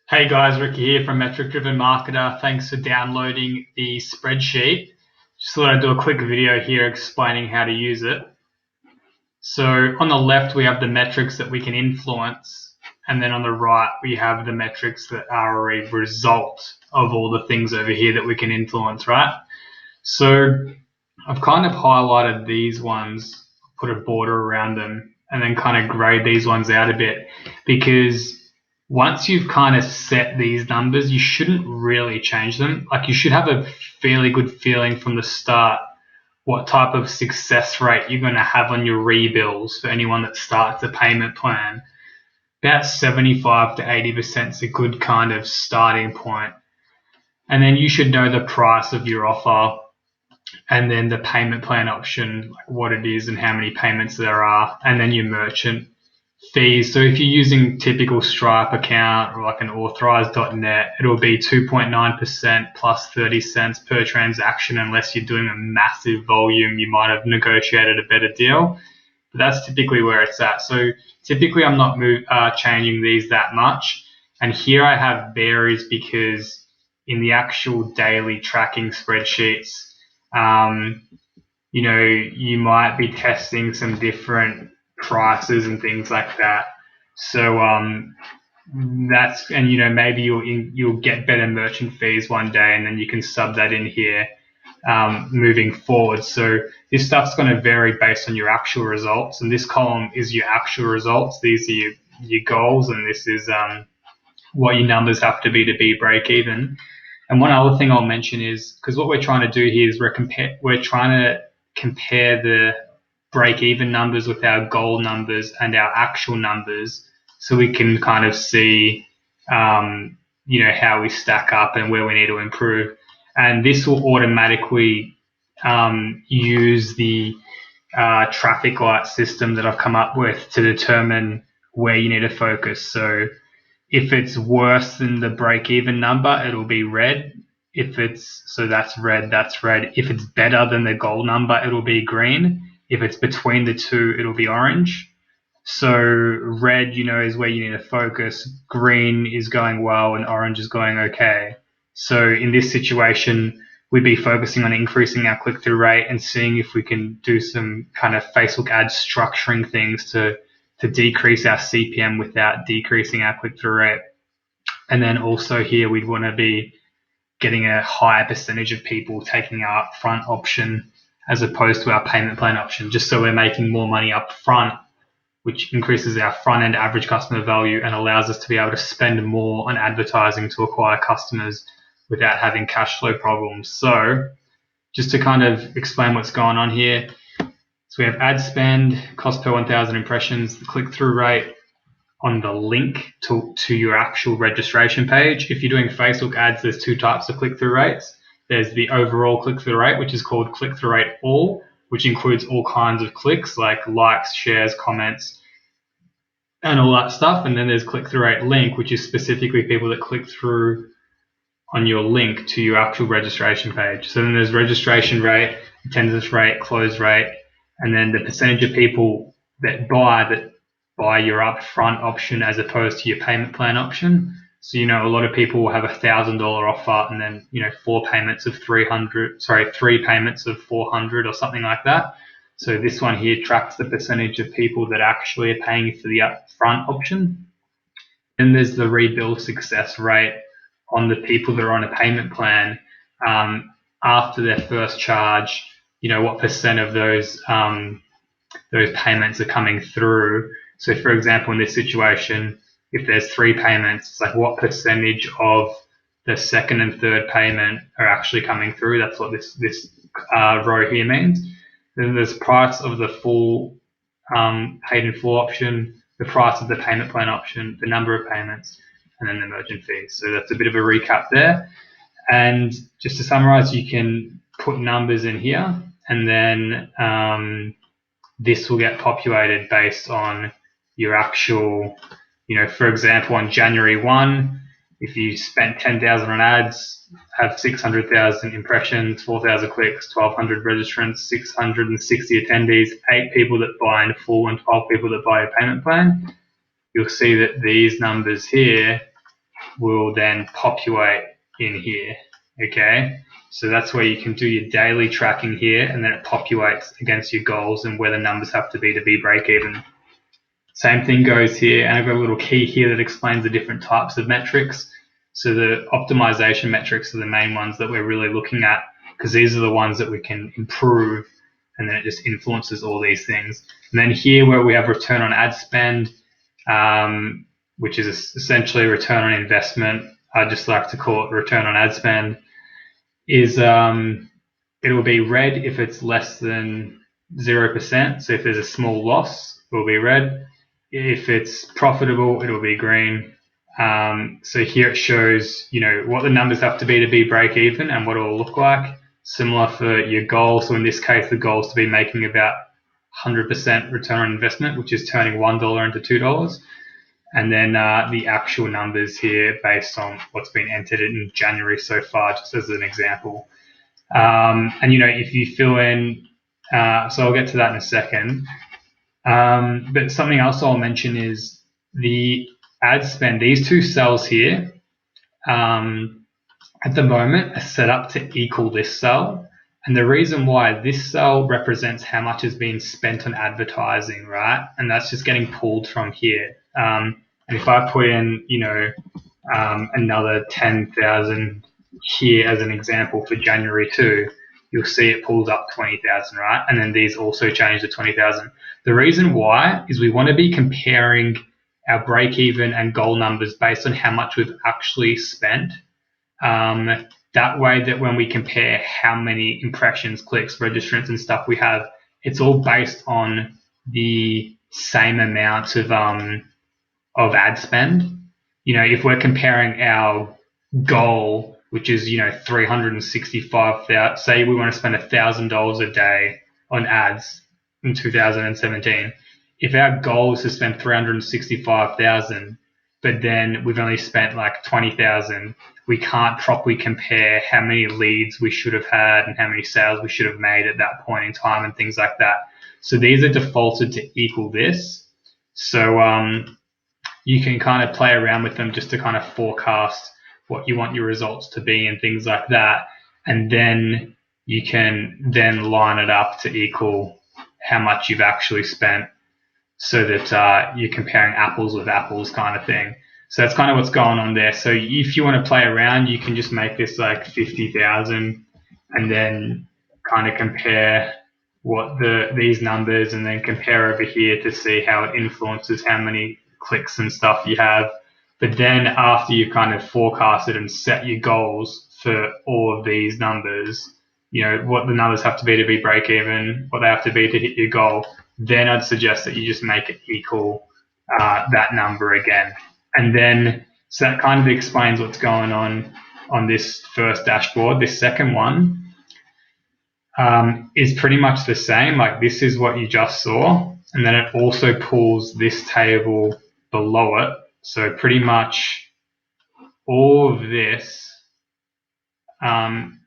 Hey guys, Ricky here from Metric Driven Marketer. Thanks for downloading the spreadsheet. Just thought I'd do a quick video here explaining how to use it. So on the left, we have the metrics that we can influence. And then on the right, we have the metrics that are a result of all the things over here that we can influence, right? So I've kind of highlighted these ones, put a border around them, and then kind of grayed these ones out a bit because once you've kind of set these numbers, you shouldn't really change them. Like, you should have a fairly good feeling from the start what type of success rate you're going to have on your rebills for anyone that starts a payment plan. About 75 to 80% is a good kind of starting point. And then you should know the price of your offer and then the payment plan option, like what it is and how many payments there are, and then your merchant fees. So if you're using typical Stripe account or like an authorized.net, it'll be 2.9% plus 30 cents per transaction. Unless you're doing a massive volume, you might have negotiated a better deal. But that's typically where it's at. So typically I'm not changing these that much. And here I have varies because in the actual daily tracking spreadsheets, you might be testing some different prices and things like that. So maybe you'll get better merchant fees one day, and then you can sub that in here moving forward. So this stuff's going to vary based on your actual results, and this column is your actual results. These are your goals, and this is what your numbers have to be break even. And one other thing I'll mention is, because what we're trying to do here is we're trying to compare the break-even numbers with our goal numbers and our actual numbers, so we can kind of see, how we stack up and where we need to improve. And this will automatically use the traffic light system that I've come up with to determine where you need to focus. So if it's worse than the break-even number, it'll be red. That's red, that's red. If it's better than the goal number, it'll be green. If it's between the two, it'll be orange. So red, is where you need to focus. Green is going well and orange is going okay. So in this situation, we'd be focusing on increasing our click-through rate and seeing if we can do some kind of Facebook ad structuring things to decrease our CPM without decreasing our click-through rate. And then also here, we'd want to be getting a higher percentage of people taking our upfront option as opposed to our payment plan option, just so we're making more money up front, which increases our front-end average customer value and allows us to be able to spend more on advertising to acquire customers without having cash flow problems. So just to kind of explain what's going on here, so we have ad spend, cost per 1,000 impressions, the click-through rate on the link to your actual registration page. If you're doing Facebook ads, there's two types of click-through rates. There's the overall click-through rate, which is called click-through rate all, which includes all kinds of clicks like likes, shares, comments, and all that stuff. And then there's click-through rate link, which is specifically people that click through on your link to your actual registration page. So then there's registration rate, attendance rate, close rate, and then the percentage of people that buy your upfront option as opposed to your payment plan option. So, a lot of people will have $1,000 offer and then, three payments of 400 or something like that. So this one here tracks the percentage of people that actually are paying for the upfront option. Then there's the rebill success rate on the people that are on a payment plan after their first charge. What percent of those payments are coming through. So, for example, in this situation, if there's 3 payments, it's like what percentage of the second and third payment are actually coming through. That's what this row here means. Then there's price of the full paid in full option, the price of the payment plan option, the number of payments, and then the merchant fees. So that's a bit of a recap there. And just to summarize, you can put numbers in here, and then this will get populated based on your actual, for example, on January 1, if you spent 10,000 on ads, have 600,000 impressions, 4,000 clicks, 1,200 registrants, 660 attendees, 8 people that buy in full and 12 people that buy a payment plan, you'll see that these numbers here will then populate in here. Okay, so that's where you can do your daily tracking here, and then it populates against your goals and where the numbers have to be break even. Same thing goes here, and I've got a little key here that explains the different types of metrics. So the optimization metrics are the main ones that we're really looking at, because these are the ones that we can improve, and then it just influences all these things. And then here where we have return on ad spend, which is essentially return on investment, I just like to call it return on ad spend, is it will be red if it's less than 0%. So if there's a small loss, it will be red. If it's profitable, it will be green. So here it shows, what the numbers have to be break even and what it will look like. Similar for your goal. So in this case, the goal is to be making about 100% return on investment, which is turning $1 into $2. And then the actual numbers here based on what's been entered in January so far, just as an example. And if you fill in, so I'll get to that in a second. But something else I'll mention is the ad spend. These two cells here, at the moment, are set up to equal this cell. And the reason why this cell represents how much is being spent on advertising, right? And that's just getting pulled from here. And if I put in, another 10,000 here as an example for January 2, you'll see it pulls up 20,000, right? And then these also change to 20,000. The reason why is we want to be comparing our break-even and goal numbers based on how much we've actually spent. That way that when we compare how many impressions, clicks, registrants and stuff we have, it's all based on the same amount of ad spend. If we're comparing our goal, which is 365,000, say we want to spend $1,000 a day on ads in 2017. If our goal is to spend 365,000, but then we've only spent like 20,000, we can't properly compare how many leads we should have had and how many sales we should have made at that point in time and things like that. So these are defaulted to equal this. So you can kind of play around with them just to kind of forecast what you want your results to be and things like that. And then you can then line it up to equal how much you've actually spent, so that you're comparing apples with apples kind of thing. So that's kind of what's going on there. So if you want to play around, you can just make this like 50,000 and then kind of compare what these numbers, and then compare over here to see how it influences how many clicks and stuff you have. But then after you've kind of forecasted and set your goals for all of these numbers, what the numbers have to be break even, what they have to be to hit your goal, then I'd suggest that you just make it equal that number again. And then, so that kind of explains what's going on this first dashboard. This second one is pretty much the same. Like, this is what you just saw. And then it also pulls this table below it. So pretty much all of this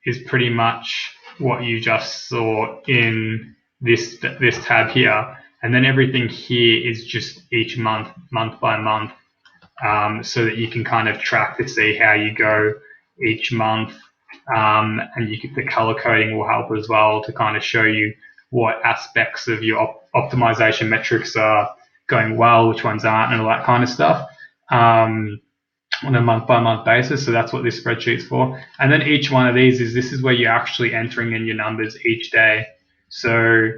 is pretty much what you just saw in this tab here. And then everything here is just each month by month, so that you can kind of track to see how you go each month. And the color coding will help as well to kind of show you what aspects of your optimization metrics are going well, which ones aren't, and all that kind of stuff. On a month-by-month basis. So that's what this spreadsheet's for. And then each one of these this is where you're actually entering in your numbers each day. So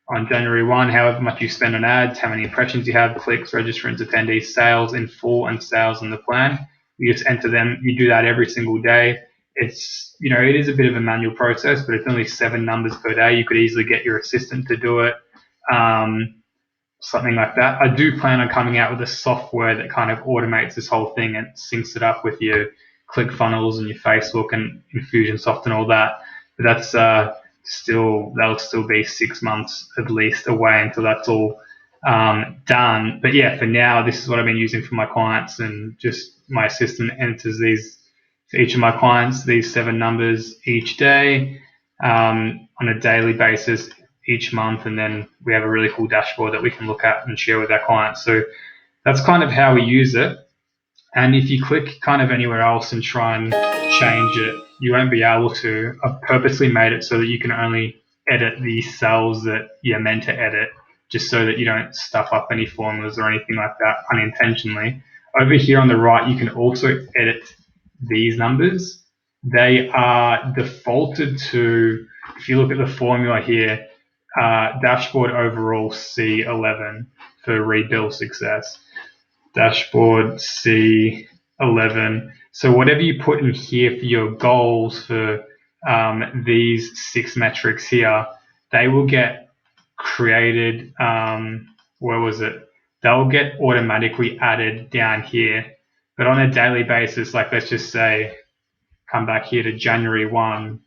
on January 1, however much you spend on ads, how many impressions you have, clicks, registrants, attendees, sales in full, and sales in the plan. You just enter them. You do that every single day. It's, it is a bit of a manual process, but it's only 7 numbers per day. You could easily get your assistant to do it. Something like that. I do plan on coming out with a software that kind of automates this whole thing and syncs it up with your ClickFunnels and your Facebook and Infusionsoft and all that. But that's that'll still be 6 months at least away until that's all done. But yeah, for now, this is what I've been using for my clients, and just my assistant enters these for each of my clients, these 7 numbers each day on a daily basis each month, and then we have a really cool dashboard that we can look at and share with our clients. So that's kind of how we use it. And if you click kind of anywhere else and try and change it, you won't be able to. I've purposely made it so that you can only edit the cells that you're meant to edit, just so that you don't stuff up any formulas or anything like that unintentionally. Over here on the right, you can also edit these numbers. They are defaulted to, if you look at the formula here, dashboard overall C11 for rebuild success. Dashboard C11. So whatever you put in here for your goals for these 6 metrics here, they will get created. Where was it? They'll get automatically added down here. But on a daily basis, like let's just say, come back here to January 1,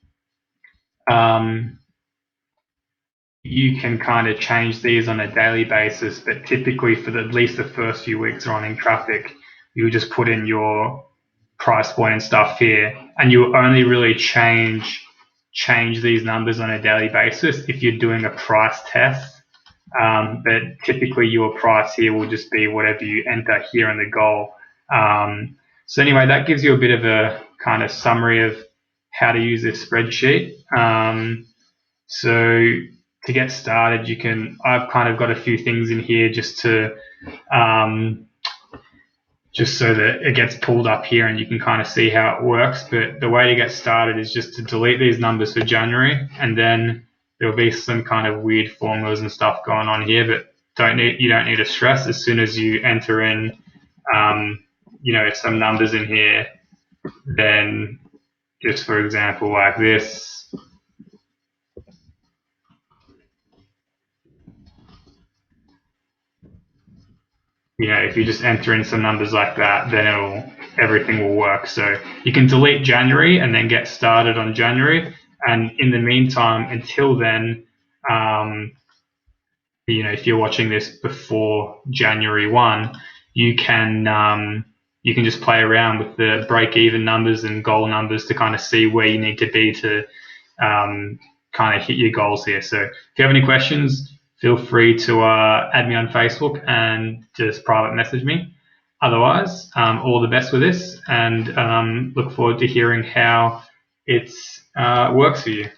you can kind of change these on a daily basis, but typically for at least the first few weeks running traffic, you just put in your price point and stuff here, and you only really change these numbers on a daily basis if you're doing a price test. But typically your price here will just be whatever you enter here in the goal. So anyway, that gives you a bit of a kind of summary of how to use this spreadsheet. So to get started, I've kind of got a few things in here just so that it gets pulled up here and you can kind of see how it works. But the way to get started is just to delete these numbers for January, and then there'll be some kind of weird formulas and stuff going on here, but you don't need to stress. As soon as you enter in, some numbers in here, then just for example, like this, if you just enter in some numbers like that, then everything will work. So you can delete January and then get started on January. And in the meantime, until then, if you're watching this before January 1, you can just play around with the break-even numbers and goal numbers to kind of see where you need to be to kind of hit your goals here. So if you have any questions, feel free to add me on Facebook and just private message me. Otherwise, all the best with this, and look forward to hearing how it works for you.